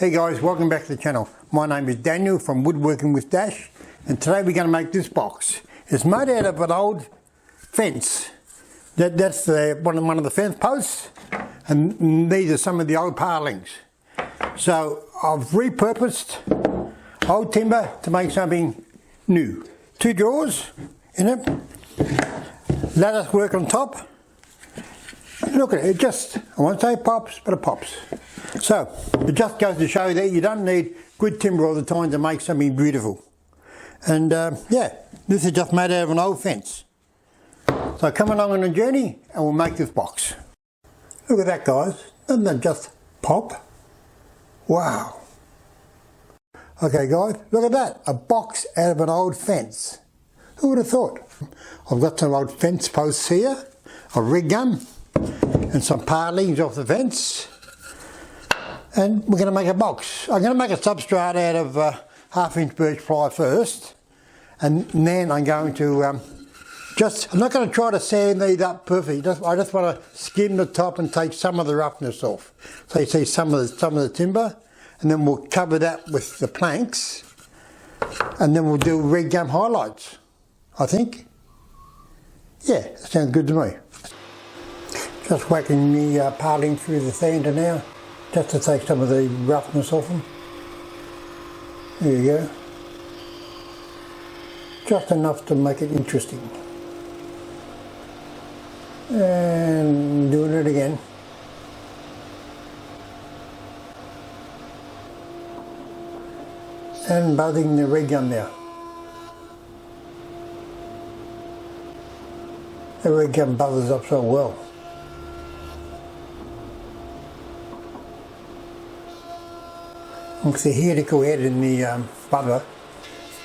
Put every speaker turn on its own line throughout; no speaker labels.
Hey guys, welcome back to the channel. My name is Daniel from Woodworking with Dash, and today we're going to make this box. It's made out of an old fence. That's one of the fence posts, and these are some of the old palings. So I've repurposed old timber to make something new. 2 drawers in it, lattice work on top. Look at it, I won't say pops, but it pops. So, it just goes to show that you don't need good timber all the time to make something beautiful. And yeah, this is just made out of an old fence. So come along on a journey and we'll make this box. Look at that, guys, doesn't that just pop? Wow. Okay guys, look at that, a box out of an old fence. Who would have thought? I've got some old fence posts here, a rig gun, and some palings off the fence. And we're going to make a box. I'm going to make a substrate out of 1/2 inch birch ply first, and then I'm going to I'm not going to try to sand these up perfectly. I just want to skim the top and take some of the roughness off. So you see some of the timber, and then we'll cover that with the planks, and then we'll do red gum highlights, I think. Yeah, that sounds good to me. Just whacking the paling through the sander now, just to take some of the roughness off them. There you go. Just enough to make it interesting. And doing it again. And buzzing the red gum now. The red gum buzzes up so well. With the helical head in the butter,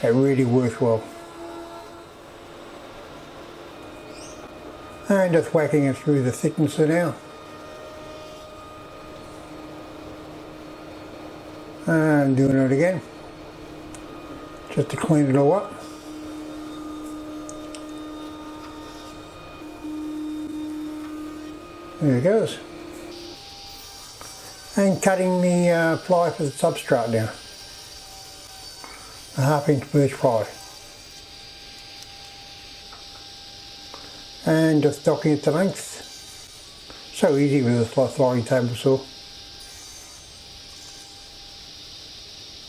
it really works well. And just whacking it through the thicknesser now. And doing it again, just to clean it all up. There it goes. And cutting the ply for the substrate now. A 1/2 inch birch ply. And just docking it to length. So easy with a sliding table saw.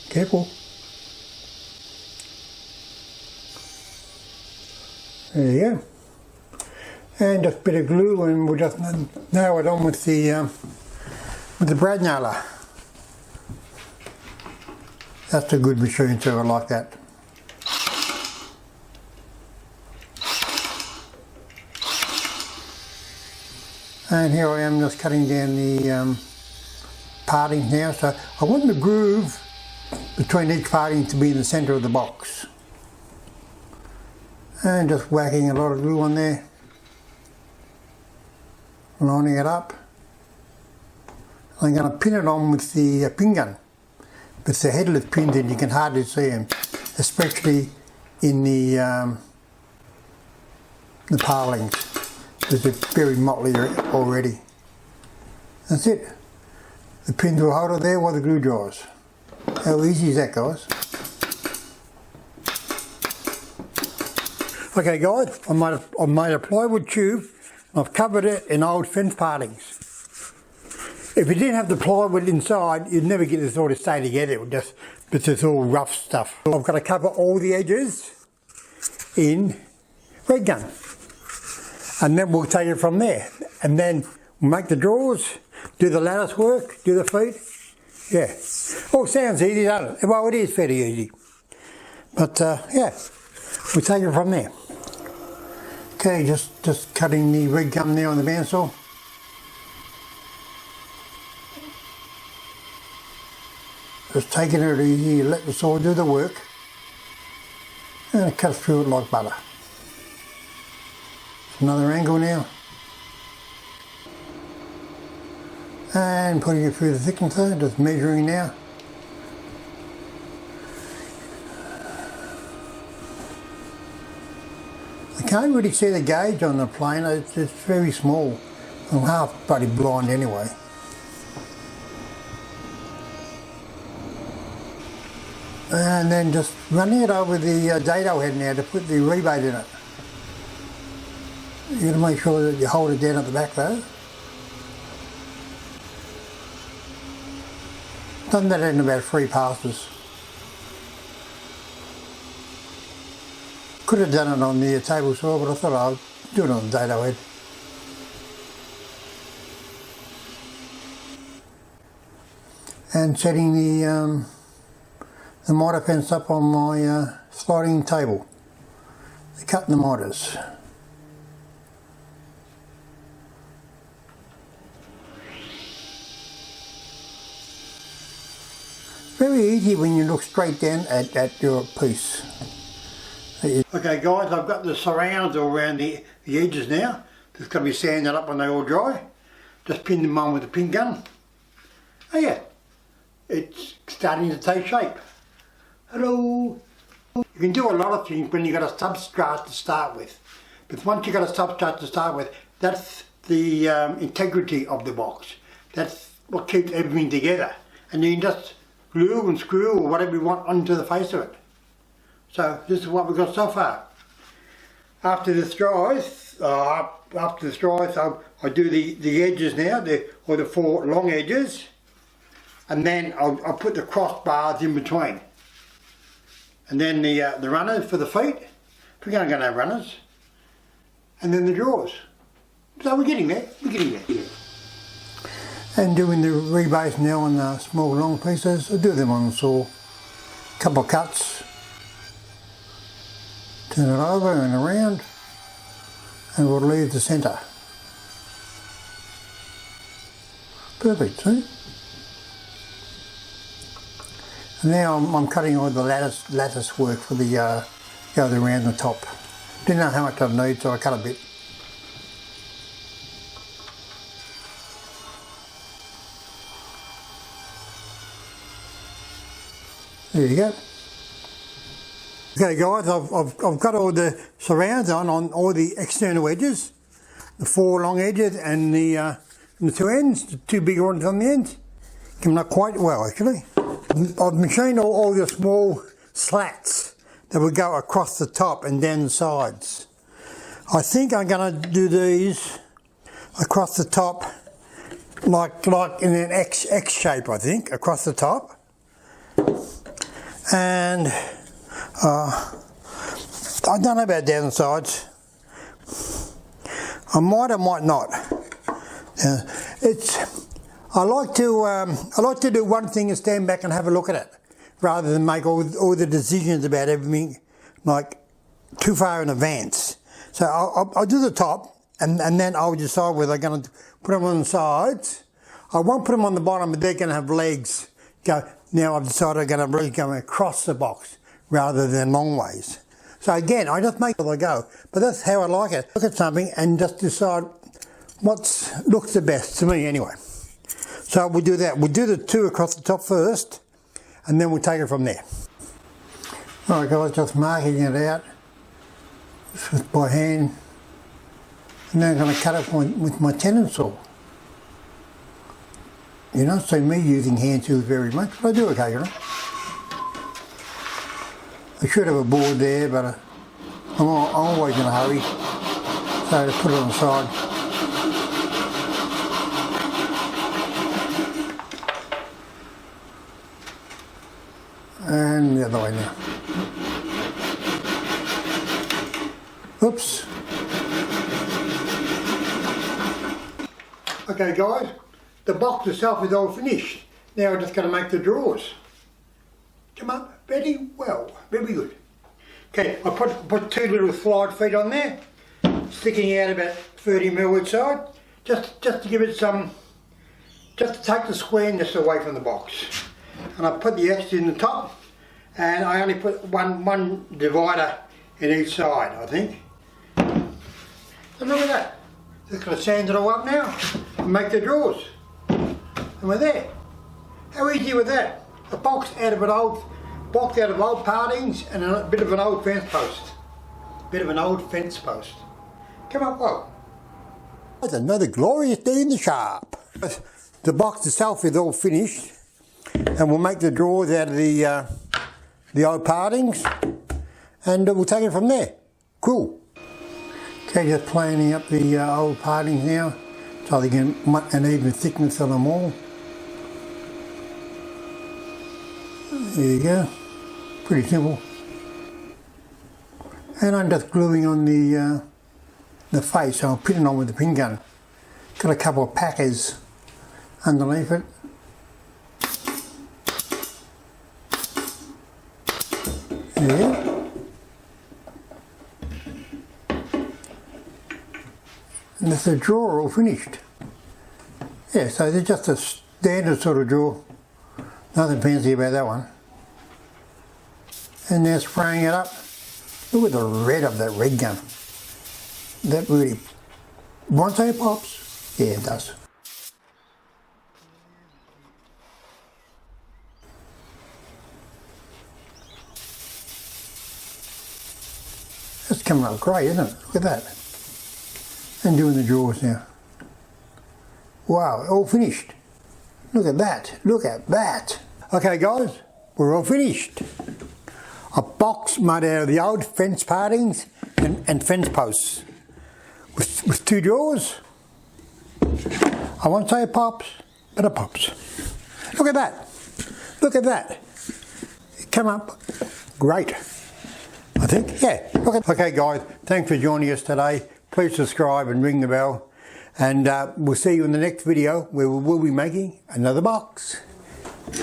Careful. There you go. And just a bit of glue, and we'll just nail it on with the brad nailer. That's a good machine too, I like that. And here I am just cutting down the parting now. So I want the groove between each parting to be in the centre of the box. And just whacking a lot of glue on there. Lining it up. I'm going to pin it on with the pin gun. With the headless pins in, you can hardly see them, especially in the palings, because they're very motley already. That's it. The pins will hold it there while the glue dries. How easy is that, guys? Okay guys, I made a plywood tube, and I've covered it in old fence palings. If you didn't have the plywood inside, you'd never get this all to stay together. It would just, it's just all rough stuff. I've got to cover all the edges in red gum. And then we'll take it from there. And then we'll make the drawers, do the lattice work, do the feet. Yeah. All sounds easy, doesn't it? Well, it is fairly easy. But yeah, we'll take it from there. Okay, just cutting the red gum there on the bandsaw. Just taking it easy, let the saw do the work, and it cuts through it like butter. Another angle now, and putting it through the thicknesser, just measuring now. I can't really see the gauge on the plane, it's very small. I'm half bloody blind anyway. And then just running it over the dado head now to put the rebate in it. You got to make sure that you hold it down at the back though. Done that in about 3 passes. Could have done it on the table saw, but I thought I'd do it on the dado head. And setting the miter fence up on my sliding table, cutting the miters. Very easy when you look straight down at your piece. Okay guys, I've got the surrounds all around the edges now. Just got to be sanded up when they all dry. Just pin them on with a pin gun. Oh yeah, it's starting to take shape. Hello. You can do a lot of things when you've got a substrate to start with. But once you've got a substrate to start with, that's the integrity of the box. That's what keeps everything together. And you can just glue and screw or whatever you want onto the face of it. So this is what we've got so far. After this dries, I do the edges now, or the 4 long edges, and then I'll put the crossbars in between. And then the runners for the feet. We're going to have runners. And then the drawers. So we're getting there. And doing the rebase now on the small long pieces. I do them on the saw. Couple of cuts. Turn it over and around. And we'll leave the centre. Perfect, see? And now I'm cutting all the lattice work for the goes around the top. Didn't know how much I'd need, so I cut a bit. There you go. Okay guys, I've got all the surrounds on all the external edges, the 4 long edges and the 2 ends, the 2 big ones on the ends. Coming up quite well actually. I've machined all the small slats that would go across the top and down the sides. I think I'm going to do these across the top like in an X shape, I think, across the top. And I don't know about down the sides. I might or might not. I like to do one thing and stand back and have a look at it, rather than make all the decisions about everything like too far in advance. So I'll do the top, and then I'll decide whether I'm going to put them on the sides. I won't put them on the bottom, but they're going to have legs. Now I've decided I'm going to really go across the box rather than long ways. So again, I just make it as I go, but that's how I like it. Look at something and just decide what looks the best to me anyway. So we'll do that. We'll do the 2 across the top first, and then we'll take it from there. Alright guys, just marking it out just by hand, and then I'm going to cut it with my tenon saw. You don't see me using hand tools very much, but I do occasionally. I should have a board there, but I'm always in a hurry, so to put it on the side. And the other way now. Oops. Okay guys, the box itself is all finished. Now we're just going to make the drawers. Come up very well, very good. Okay, I put 2 little slide feet on there, sticking out about 30mm each side, just to give it some, just to take the squareness away from the box. And I put the extra in the top, and I only put one divider in each side, I think. And look at that. Just going to sand it all up now and make the drawers. And we're there. How easy was that? A box out of old partings and a bit of an old fence post. Come on, whoa. That's another glorious day in the shop. The box itself is all finished, and we'll make the drawers out of the the old partings, and we'll take it from there. Cool. Okay, just planing up the old partings now, so they get an even thickness on them all. There you go. Pretty simple. And I'm just gluing on the face, so I'm putting it on with the pin gun. Got a couple of packers underneath it. There. And that's the drawer all finished. Yeah, so they're just a standard sort of drawer. Nothing fancy about that one. And now spraying it up. Look at the red of that red gun. That really, once it pops, yeah it does. That's coming up great, isn't it? Look at that. And doing the drawers now. Wow, all finished. Look at that, look at that. Okay guys, we're all finished. A box made out of the old fence partings and fence posts. With two drawers. I won't say it pops, but it pops. Look at that. Look at that. It came up great. I think, yeah. Okay guys, thanks for joining us today. Please subscribe and ring the bell. And we'll see you in the next video where we'll be making another box.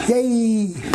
Yay!